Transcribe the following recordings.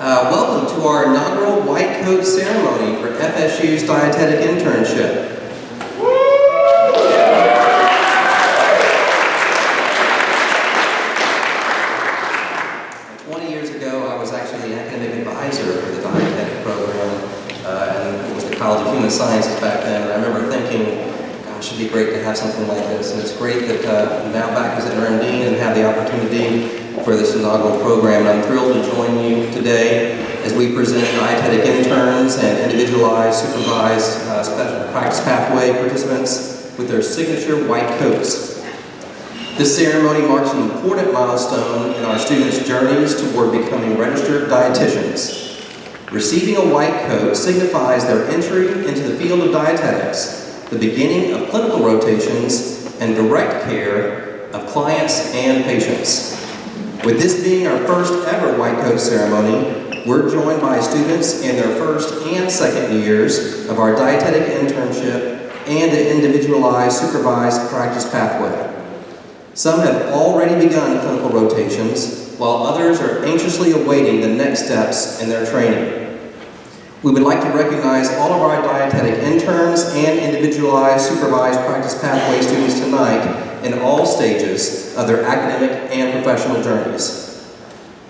Welcome to our inaugural white coat ceremony for FSU's Dietetic Internship. 20 years ago, I was actually the academic advisor for the dietetic program, and it was the College of Human Sciences back then, and I remember thinking, gosh, it'd be great to have something like this, and it's great that I'm now back as interim dean and have the opportunity for this inaugural program, and I'm thrilled to join you today as we present dietetic interns and individualized, supervised special practice pathway participants with their signature white coats. This ceremony marks an important milestone in our students' journeys toward becoming registered dietitians. Receiving a white coat signifies their entry into the field of dietetics, the beginning of clinical rotations, and direct care of clients and patients. With this being our first ever white coat ceremony, we're joined by students in their first and second years of our dietetic internship and the individualized supervised practice pathway. Some have already begun clinical rotations, while others are anxiously awaiting the next steps in their training. We would like to recognize all of our dietetic interns and individualized supervised practice pathway students tonight in all stages of their academic and professional journeys.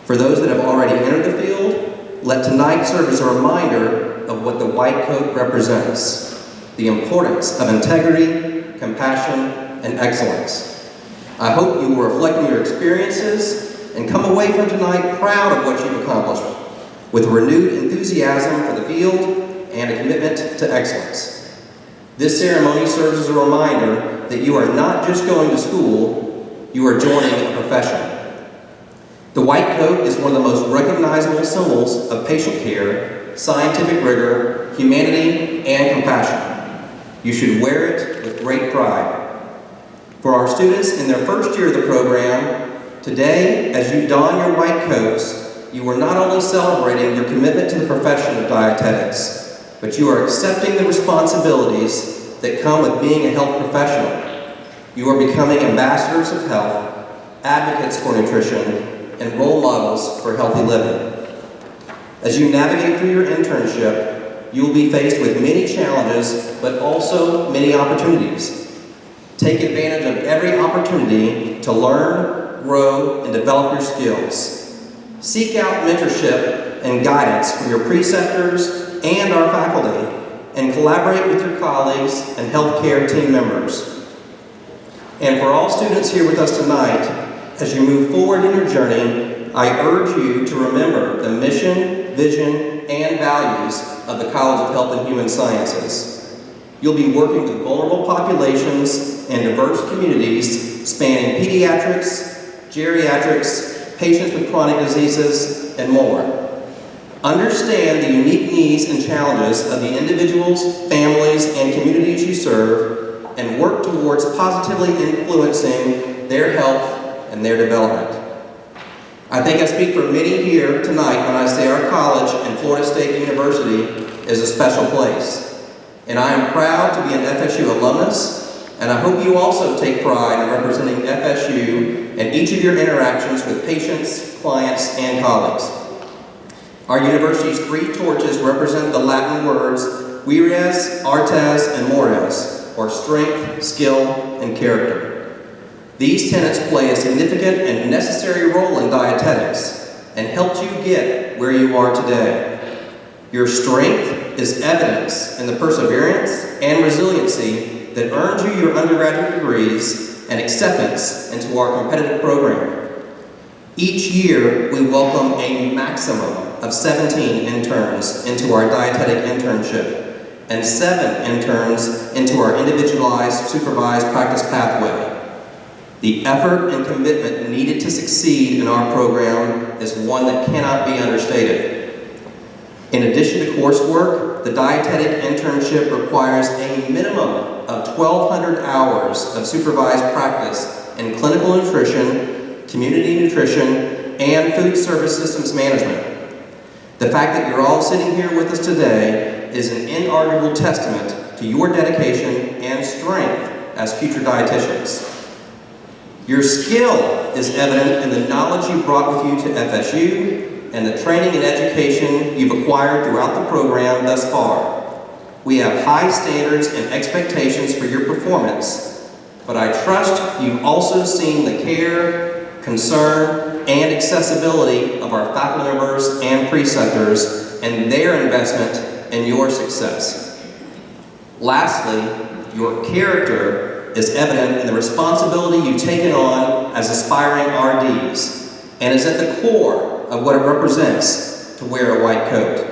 For those that have already entered the field, let tonight serve as a reminder of what the white coat represents: the importance of integrity, compassion, and excellence. I hope you will reflect on your experiences and come away from tonight proud of what you've accomplished, with renewed enthusiasm for the field and a commitment to excellence. This ceremony serves as a reminder that you are not just going to school, you are joining a profession. The white coat is one of the most recognizable symbols of patient care, scientific rigor, humanity, and compassion. You should wear it with great pride. For our students in their first year of the program, today, as you don your white coats, you are not only celebrating your commitment to the profession of dietetics, but you are accepting the responsibilities that come with being a health professional. You are becoming ambassadors of health, advocates for nutrition, and role models for healthy living. As you navigate through your internship, you will be faced with many challenges, but also many opportunities. Take advantage of every opportunity to learn, grow, and develop your skills. Seek out mentorship and guidance from your preceptors and our faculty, and collaborate with your colleagues and healthcare team members. And for all students here with us tonight, as you move forward in your journey, I urge you to remember the mission, vision, and values of the College of Health and Human Sciences. You'll be working with vulnerable populations and diverse communities spanning pediatrics, geriatrics, patients with chronic diseases, and more. Understand the unique needs and challenges of the individuals, families, and communities you serve, and work towards positively influencing their health and their development. I think I speak for many here tonight when I say our college and Florida State University is a special place. And I am proud to be an FSU alumnus, and I hope you also take pride in representing FSU in each of your interactions with patients, clients, and colleagues. Our university's three torches represent the Latin words vires, artes, and mores, or strength, skill, and character. These tenets play a significant and necessary role in dietetics and helped you get where you are today. Your strength is evidence in the perseverance and resiliency that earned you your undergraduate degrees and acceptance into our competitive program. Each year, we welcome a maximum of 17 interns into our dietetic internship and 7 interns into our individualized supervised practice pathway. The effort and commitment needed to succeed in our program is one that cannot be understated. In addition to coursework, the dietetic internship requires a minimum of 1,200 hours of supervised practice in clinical nutrition, community nutrition, and food service systems management. The fact that you're all sitting here with us today is an inarguable testament to your dedication and strength as future dietitians. Your skill is evident in the knowledge you brought with you to FSU, and the training and education you've acquired throughout the program thus far. We have high standards and expectations for your performance, but I trust you've also seen the care, concern, and accessibility of our faculty members and preceptors and their investment in your success. Lastly, your character is evident in the responsibility you've taken on as aspiring RDs and is at the core of what it represents to wear a white coat.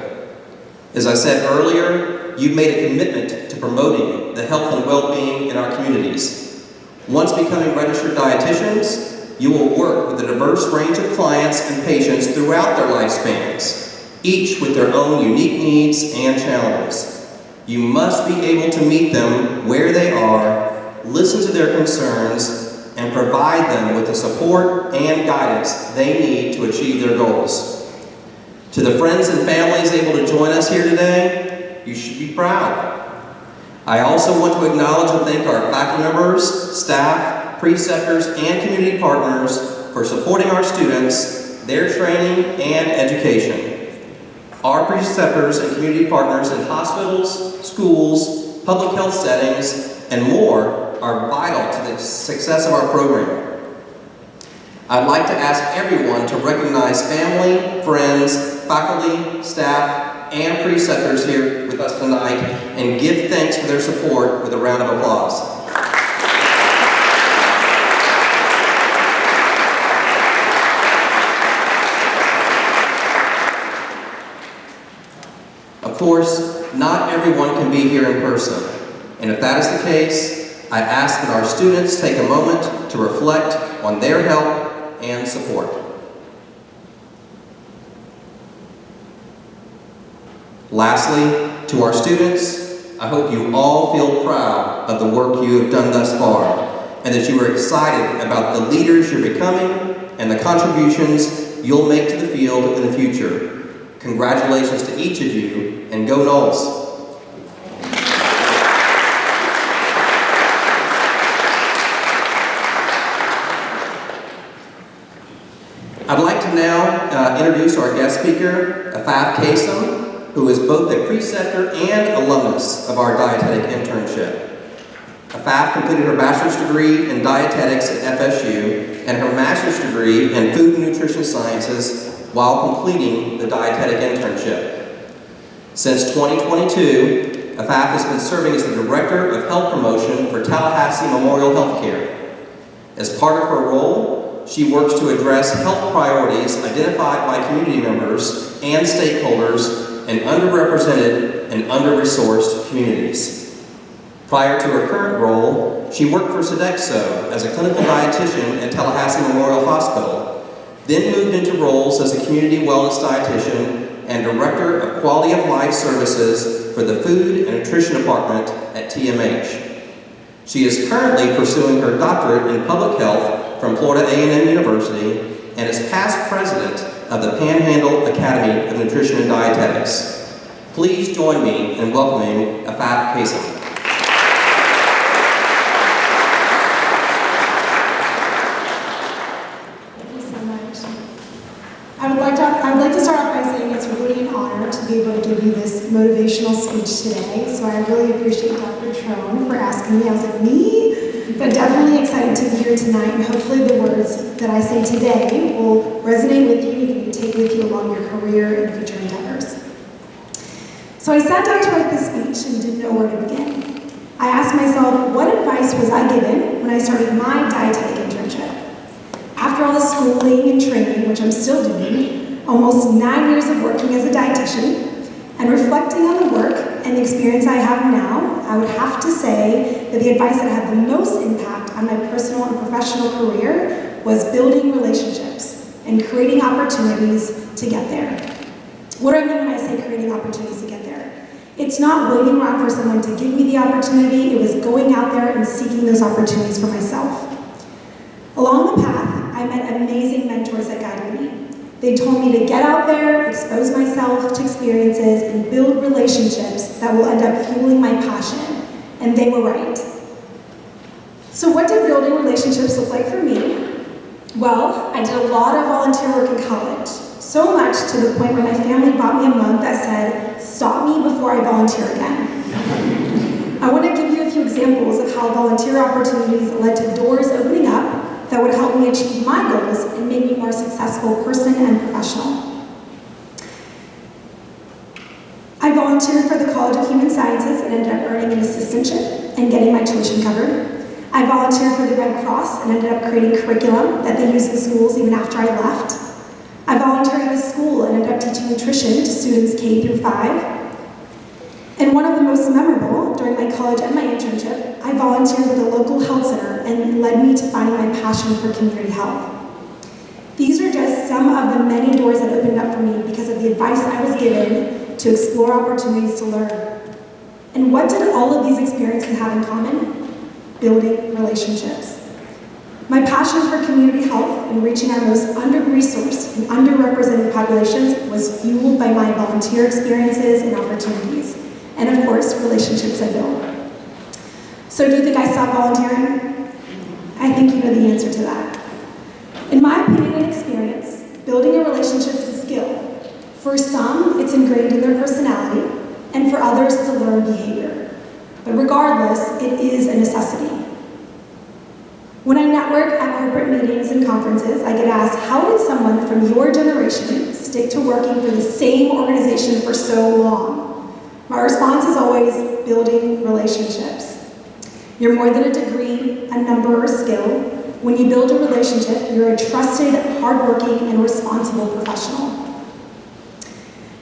As I said earlier, you've made a commitment to promoting the health and well-being in our communities. Once becoming registered dietitians, you will work with a diverse range of clients and patients throughout their lifespans, each with their own unique needs and challenges. You must be able to meet them where they are, listen to their concerns, and provide them with the support and guidance they need to achieve their goals. To the friends and families able to join us here today, you should be proud. I also want to acknowledge and thank our faculty members, staff, preceptors, and community partners for supporting our students, their training, and education. Our preceptors and community partners in hospitals, schools, public health settings, and more are vital to the success of our program. I'd like to ask everyone to recognize family, friends, faculty, staff, and preceptors here with us tonight and give thanks for their support with a round of applause. Of course, not everyone can be here in person, and if that is the case, I ask that our students take a moment to reflect on their help and support. Lastly, to our students, I hope you all feel proud of the work you have done thus far, and that you are excited about the leaders you're becoming and the contributions you'll make to the field in the future. Congratulations to each of you, and go Noles! I'd like to now introduce our guest speaker, Afaf Kasem, who is both a preceptor and alumnus of our dietetic internship. Afaf completed her bachelor's degree in dietetics at FSU and her master's degree in food and nutrition sciences while completing the dietetic internship. Since 2022, Afaf has been serving as the Director of Health Promotion for Tallahassee Memorial Healthcare. As part of her role, she works to address health priorities identified by community members and stakeholders in underrepresented and under-resourced communities. Prior to her current role, she worked for Sodexo as a clinical dietitian at Tallahassee Memorial Hospital, then moved into roles as a community wellness dietitian and Director of Quality of Life Services for the Food and Nutrition Department at TMH. She is currently pursuing her doctorate in public health from Florida A&M University and is past president of the Panhandle Academy of Nutrition and Dietetics. Please join me in welcoming Afaf Kasem. I would like to start off by saying it's really an honor to be able to give you this motivational speech today. So I really appreciate Dr. Trone for asking me. I was like, me? But definitely excited to be here tonight, and hopefully the words that I say today will resonate with you and you take with you along your career and future endeavors. So I sat down to write this speech and didn't know where to begin. I asked myself, what advice was I given when I started my dietetic internship? After all the schooling and training, which I'm still doing, almost 9 years of working as a dietitian, and reflecting on the work and the experience I have now, I would have to say that the advice that had the most impact on my personal and professional career was building relationships and creating opportunities to get there. What do I mean when I say creating opportunities to get there? It's not waiting around for someone to give me the opportunity, it was going out there and seeking those opportunities for myself. Along the path, I met amazing mentors that guided me. They told me to get out there, expose myself to experiences, and build relationships that will end up fueling my passion. And they were right. So what did building relationships look like for me? Well, I did a lot of volunteer work in college. So much to the point where my family bought me a mug that said, "Stop me before I volunteer again." I want to give you a few examples of how volunteer opportunities led to doors opening up that would help me achieve my goals and make me a more successful person and professional. I volunteered for the College of Human Sciences and ended up earning an assistantship and getting my tuition covered. I volunteered for the Red Cross and ended up creating curriculum that they use in schools even after I left. I volunteered at a school and ended up teaching nutrition to students K through 5. And one of the most memorable during my college and my internship, I volunteered with a local health center and led me to finding my passion for community health. These are just some of the many doors that opened up for me because of the advice I was given to explore opportunities to learn. And what did all of these experiences have in common? Building relationships. My passion for community health and reaching our most under-resourced and underrepresented populations was fueled by my volunteer experiences and opportunities, and of course, relationships I built. So do you think I stopped volunteering? I think you know the answer to that. In my opinion and experience, building a relationship is a skill. For some, it's ingrained in their personality, and for others, it's a learned behavior. But regardless, it is a necessity. When I network at corporate meetings and conferences, I get asked, how did someone from your generation stick to working for the same organization for so long? My response is always building relationships. You're more than a degree, a number, or a skill. When you build a relationship, you're a trusted, hardworking, and responsible professional.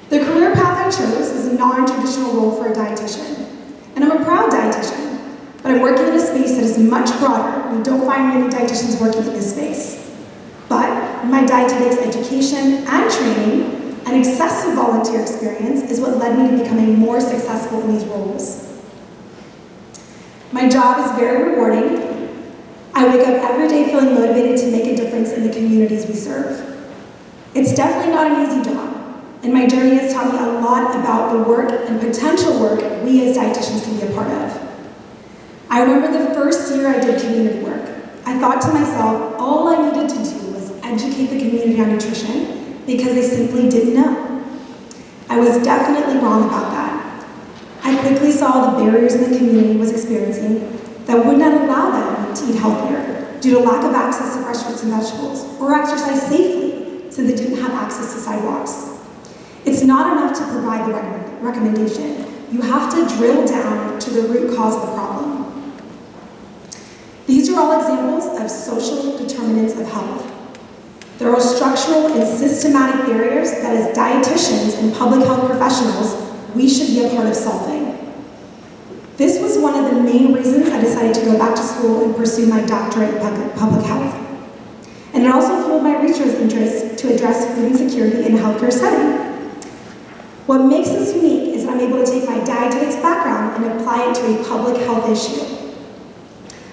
The career path I chose is a non-traditional role for a dietitian. And I'm a proud dietitian, but I'm working in a space that is much broader. You don't find many dietitians working in this space. But my dietetics education and training and excessive volunteer experience is what led me to becoming more successful in these roles. My job is very rewarding. I wake up every day feeling motivated to make a difference in the communities we serve. It's definitely not an easy job. And my journey has taught me a lot about the work and potential work we as dietitians can be a part of. I remember the first year I did community work. I thought to myself, all I needed to do was educate the community on nutrition because I simply didn't know. I was definitely wrong about that. I quickly saw the barriers the community was experiencing that would not allow them to eat healthier due to lack of access to fresh fruits and vegetables or exercise safely so they didn't have access to sidewalks. It's not enough to provide the recommendation. You have to drill down to the root cause of the problem. These are all examples of social determinants of health. There are structural and systematic barriers that as dietitians and public health professionals, we should be a part of solving. This was one of the main reasons I decided to go back to school and pursue my doctorate in public health. And it also fueled my research interest to address food insecurity in a healthcare setting. What makes this unique is that I'm able to take my dietetics background and apply it to a public health issue.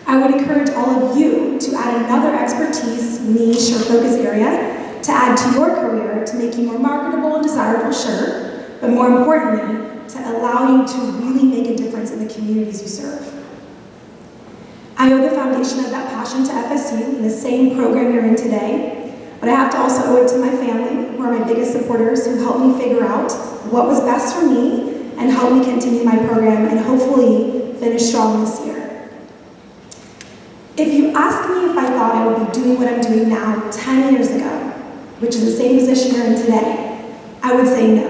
I would encourage all of you to add another expertise, niche, or focus area to add to your career to make you more marketable and desirable, sure, but more importantly, to allow you to really make a difference in the communities you serve. I owe the foundation of that passion to FSU in the same program you're in today, but I have to also owe it to my family, who are my biggest supporters, who helped me figure out what was best for me and helped me continue my program and hopefully finish strong this year. If you ask me if I thought I would be doing what I'm doing now 10 years ago, which is the same position you're in today, I would say no.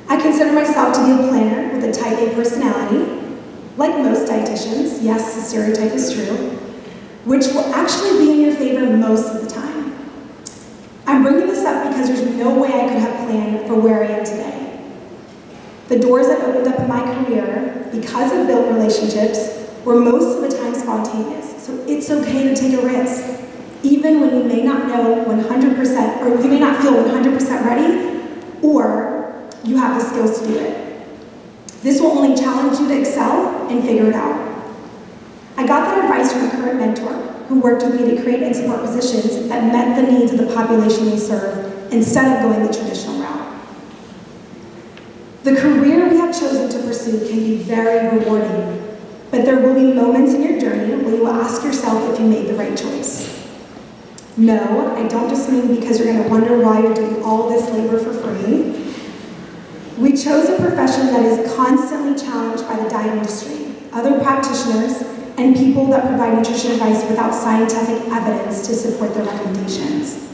I consider myself to be a planner with a type A personality, like most dietitians, yes, the stereotype is true, which will actually be in your favor most of the time. I'm bringing this up because there's no way I could have planned for where I am today. The doors that opened up in my career, because of built relationships, were most of the time spontaneous. So it's okay to take a risk, even when you may not know 100%, or you may not feel 100% ready, or you have the skills to do it. This will only challenge you to excel and figure it out. I got that advice from a current mentor who worked with me to create and support positions that met the needs of the population we serve instead of going the traditional route. The career we have chosen to pursue can be very rewarding, but there will be moments in your journey where you will ask yourself if you made the right choice. No, I don't just mean because you're going to wonder why you're doing all this labor for free. We chose a profession that is constantly challenged by the diet industry, other practitioners, and people that provide nutrition advice without scientific evidence to support their recommendations.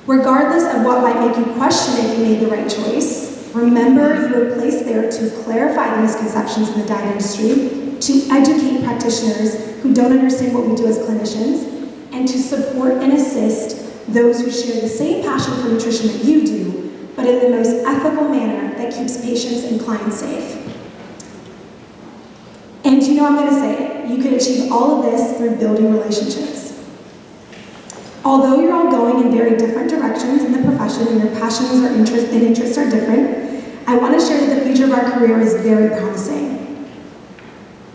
Regardless of what might make you question if you made the right choice, remember you were placed there to clarify the misconceptions in the diet industry, to educate practitioners who don't understand what we do as clinicians, and to support and assist those who share the same passion for nutrition that you do, but in the most ethical manner that keeps patients and clients safe. And you know I'm going to say it, you can achieve all of this through building relationships. Although you're all going in very different directions in the profession and your passions and interests are different, I want to share that the future of our career is very promising.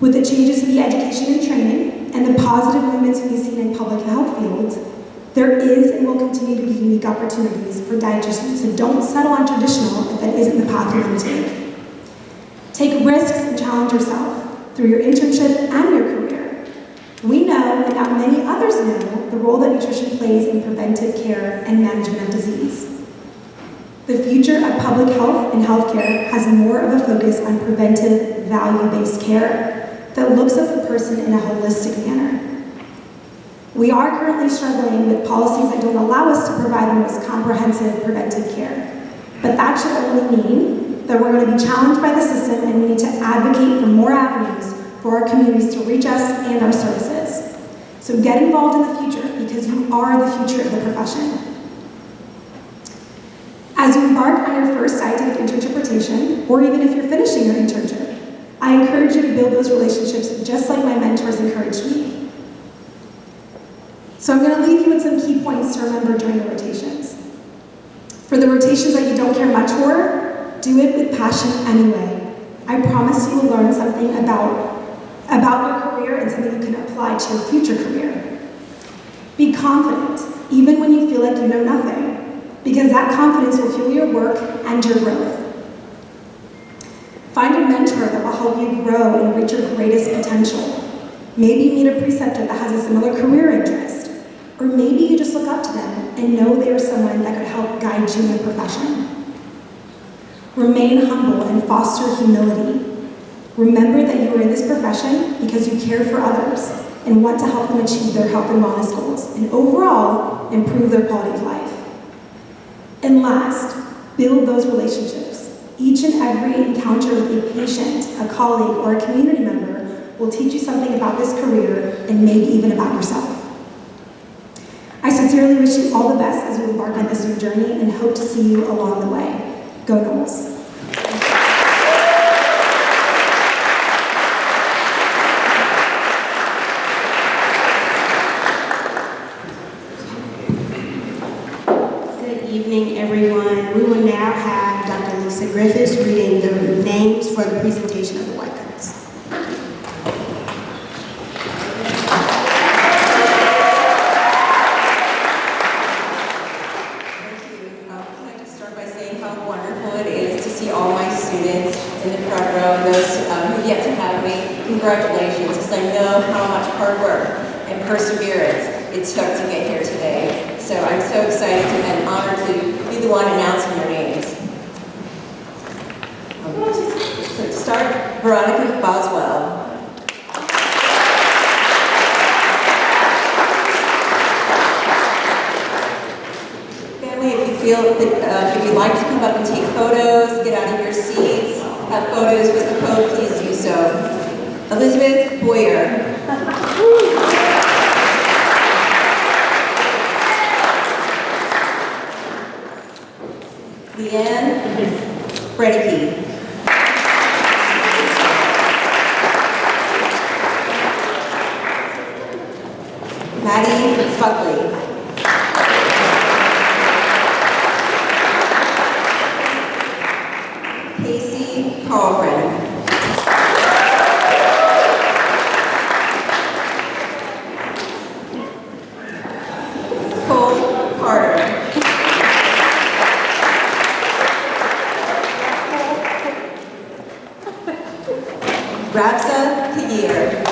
With the changes to the education and training and the positive movements we've seen in public health fields, there is and will continue to be unique opportunities for dietitians, so don't settle on traditional if that isn't the path you want to take. Take risks and challenge yourself through your internship and your career. We know, and not many others know, the role that nutrition plays in preventive care and management of disease. The future of public health and healthcare has more of a focus on preventive, value-based care that looks at the person in a holistic manner. We are currently struggling with policies that don't allow us to provide the most comprehensive preventive care. But that should only mean that we're going to be challenged by the system and we need to advocate for more avenues for our communities to reach us and our services. So get involved in the future because you are the future of the profession. As you embark on your first dietetic internship rotation, or even if you're finishing your internship, I encourage you to build those relationships just like my mentors encouraged me. So I'm going to leave you with some key points to remember during the rotations. For the rotations that you don't care much for, do it with passion anyway. I promise you will learn something about your career and something you can apply to your future career. Be confident, even when you feel like you know nothing, because that confidence will fuel your work and your growth. Find a mentor that will help you grow and reach your greatest potential. Maybe you meet a preceptor that has a similar career interest. Or maybe you just look up to them and know they are someone that could help guide you in the profession. Remain humble and foster humility. Remember that you are in this profession because you care for others and want to help them achieve their health and wellness goals and overall improve their quality of life. And last, build those relationships. Each and every encounter with a patient, a colleague, or a community member will teach you something about this career and maybe even about yourself. I sincerely wish you all the best as you embark on this new journey and hope to see you along the way. Go Knowles. Good evening, everyone. We will now have Dr. Lisa Griffiths reading the names for the presentation of the white coats. Congratulations, because I know how much hard work and perseverance it took to get here today. So I'm so excited and honored to be the one announcing your names. So to start, Veronica Boswell. Family, if you'd like to come up and take photos, get out of your seats, have photos with the code, please do so. Elizabeth Boyer. Leanne Bredeke. Maddie Fugley. Casey Carlgren. Rabsa Kagir.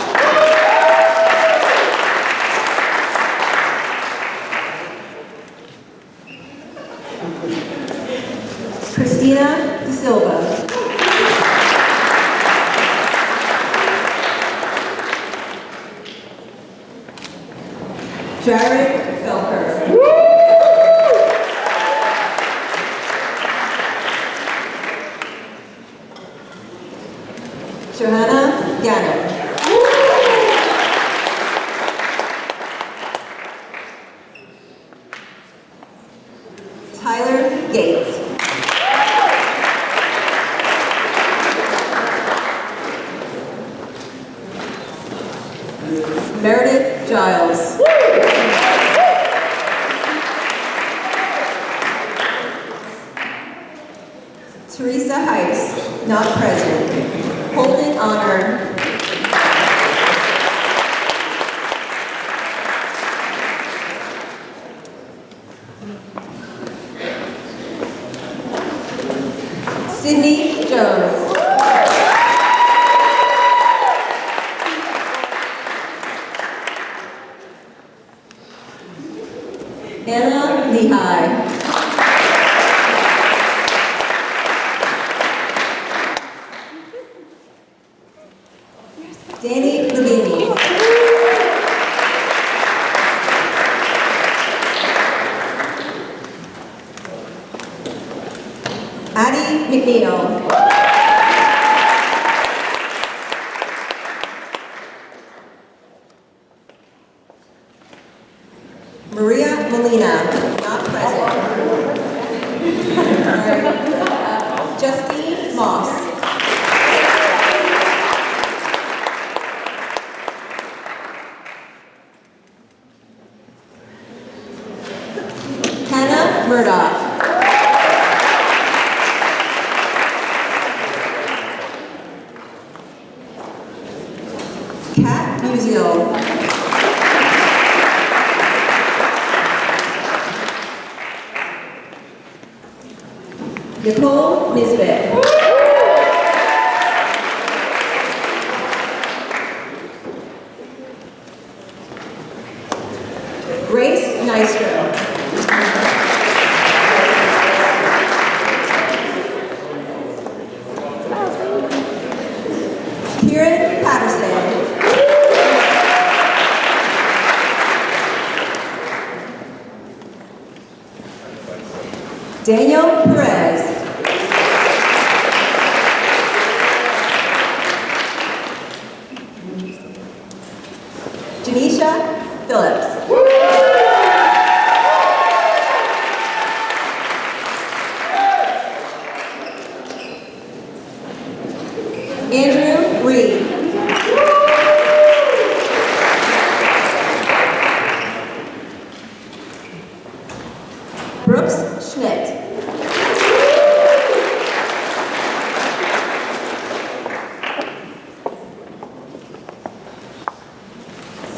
Christina De Silva. Jared Felker. Johanna Gano. Tyler Gates. Meredith Giles. Teresa Heiss, not present. Holden Honor. Sydney Jones. Anna Lehigh. Danny Levine. Addie McNeil. Maria Molina, not present. Justine Moss. Hannah Murdoch. Kat Musial. Nicole Nisbet. Grace Nystrom. Kieran Patterson. Daniel Perez. Janisha Phillips. Andrew Reed. Brooks Schmidt.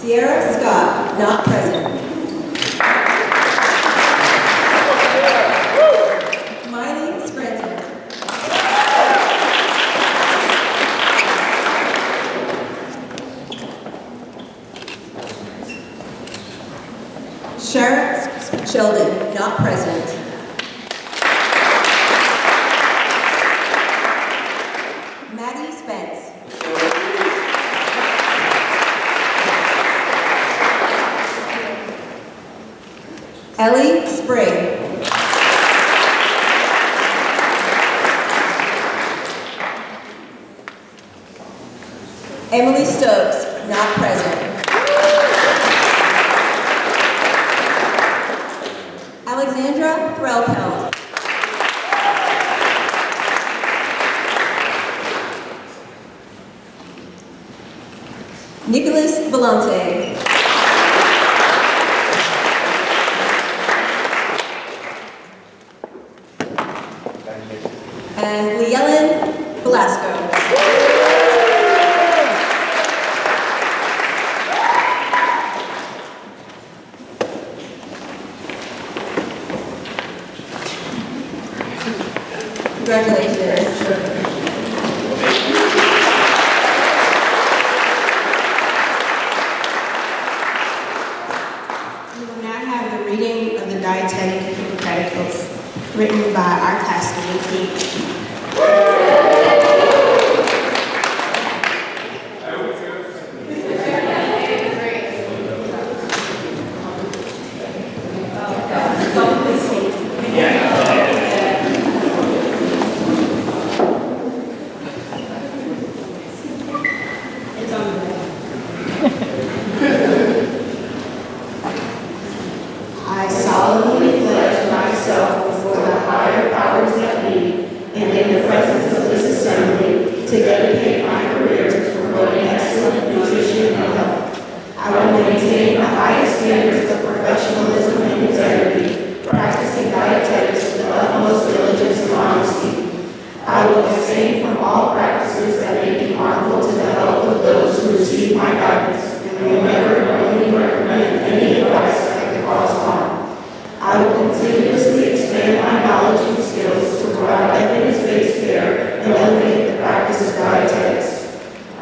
Sierra Scott, not present. Miley Scranton. Sharon Sheldon, not present. Maddie Spence. Ellie Spring. Emily Stokes, not present. Alexandra Threlkeld. Nicholas Vellante. And Leellen Velasco. Congratulations. We will now have the reading of the dietetic Hippocratic Oath. written by our classmate, Keith. I solemnly pledge myself before the higher powers that be, and in the presence of this assembly, to dedicate my career to promoting excellent nutrition and health. I will maintain the highest standards of professionalism and integrity, practicing dietetics with the utmost diligence and honesty. I will abstain from all practices that may be harmful to the health of those who receive my guidance, and will never knowingly recommend any advice that could cause harm. I will continuously expand my knowledge and skills to provide evidence-based care and elevate the practice of dietetics.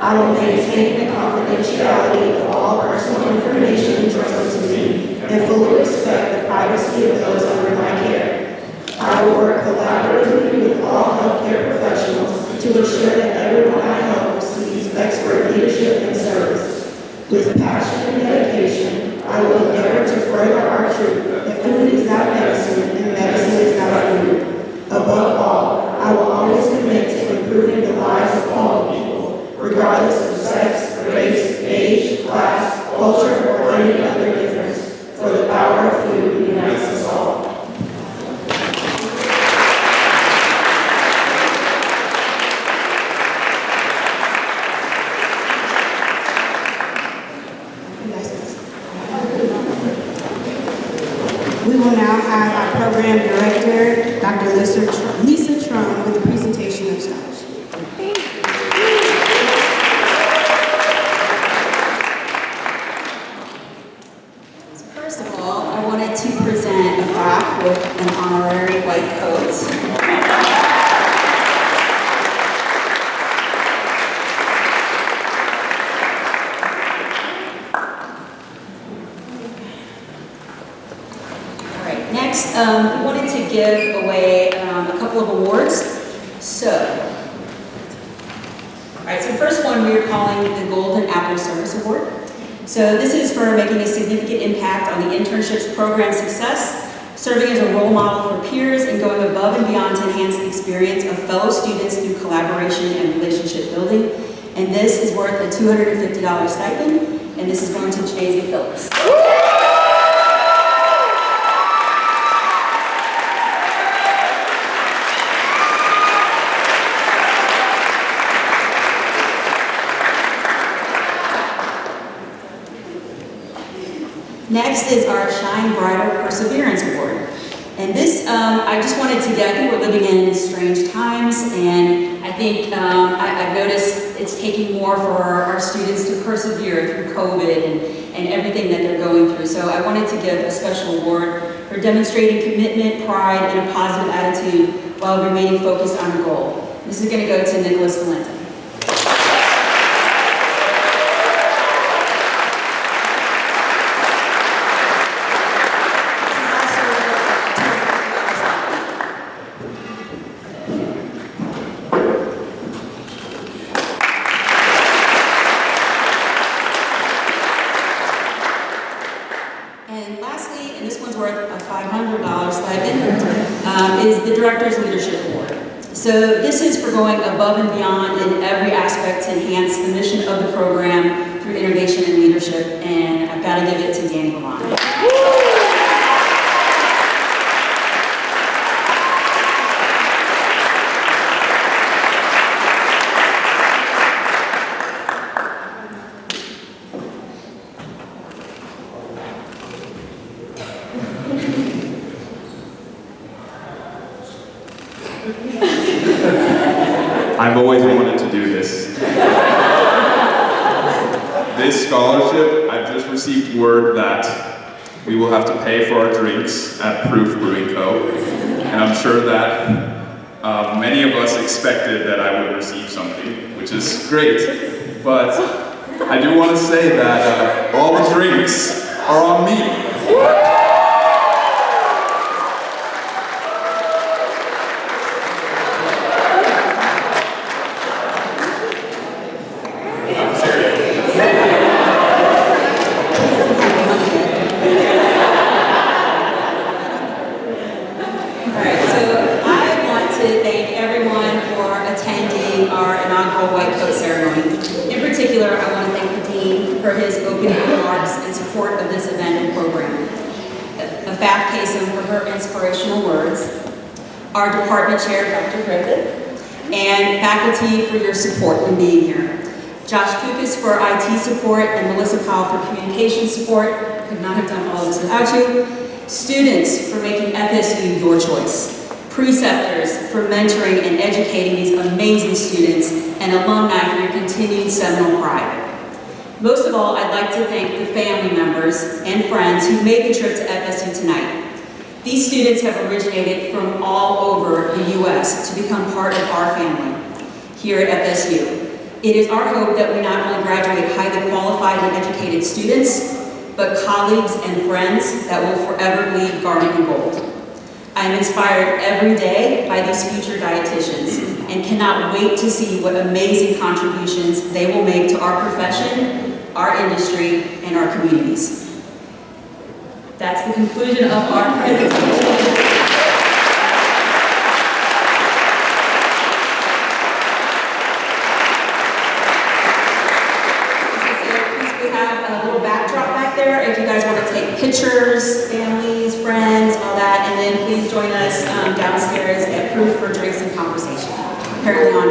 I will maintain the confidentiality of all personal information entrusted to me and fully respect the privacy of those under my care. I will work collaboratively with all healthcare professionals to ensure that everyone I help receives expert leadership and service. With passion and dedication, I will endeavor to further our truth that food is not medicine and medicine is not food. Above all, I will always commit to improving the lives of all people, regardless of sex, race, age, class, culture, or any other difference, for the power of food unites us all. We will now have our program director, Dr. Lisa Trone, with a presentation of scholarship. So first of all, I wanted to present a plaque with an honorary white coat. Next, we wanted to give away a couple of awards. So, all right, so the first one we are calling the Golden Apple Service Award. So this is for making a significant impact on the internship's program success, serving as a role model for peers, and going above and beyond to enhance the experience of fellow students through collaboration and relationship building. And this is worth a $250 stipend, and this is going to Jay-Z Phillips. Next is our Shine Brighter Perseverance Award. And this, I just wanted to get, I think we're living in strange times, and I think I've noticed it's taking more for our students to persevere through COVID and everything that they're going through. So I wanted to give a special award for demonstrating commitment, pride, and a positive attitude while remaining focused on the goal. This is going to go to Nicholas Valente. And lastly, and this one's worth a $500 stipend, is the Director's Leadership Award. So this is for going above and beyond in every aspect to enhance the mission of the program through innovation and leadership, and I've got to give it to Danny Lavon. I've always wanted to do this. This scholarship, I've just received word that we will have to pay for our drinks at Proof Brewing Co. And I'm sure that many of us expected that I would receive something, which is great. But I do want to say that all the drinks are on me. for his opening remarks in support of this event and program. Afaf Kasem for her inspirational words, our department chair, Dr. Griffith, and faculty for your support in being here. Josh Kukas for IT support, and Melissa Powell for communication support. Could not have done all of this without you. Students for making FSU your choice. Preceptors for mentoring and educating these amazing students, and alumni for your continued Seminole pride. Most of all, I'd like to thank the family members and friends who made the trip to FSU tonight. These students have originated from all over the U.S. to become part of our family here at FSU. It is our hope that we not only graduate highly qualified and educated students, but colleagues and friends that will forever leave garnet and gold. I am inspired every day by these future dietitians and cannot wait to see what amazing contributions they will make to our profession, our industry, and our communities. That's the conclusion of our presentation. If you guys want to take pictures, families, friends, all that, and then please join us downstairs at Proof for drinks and conversation. Apparently on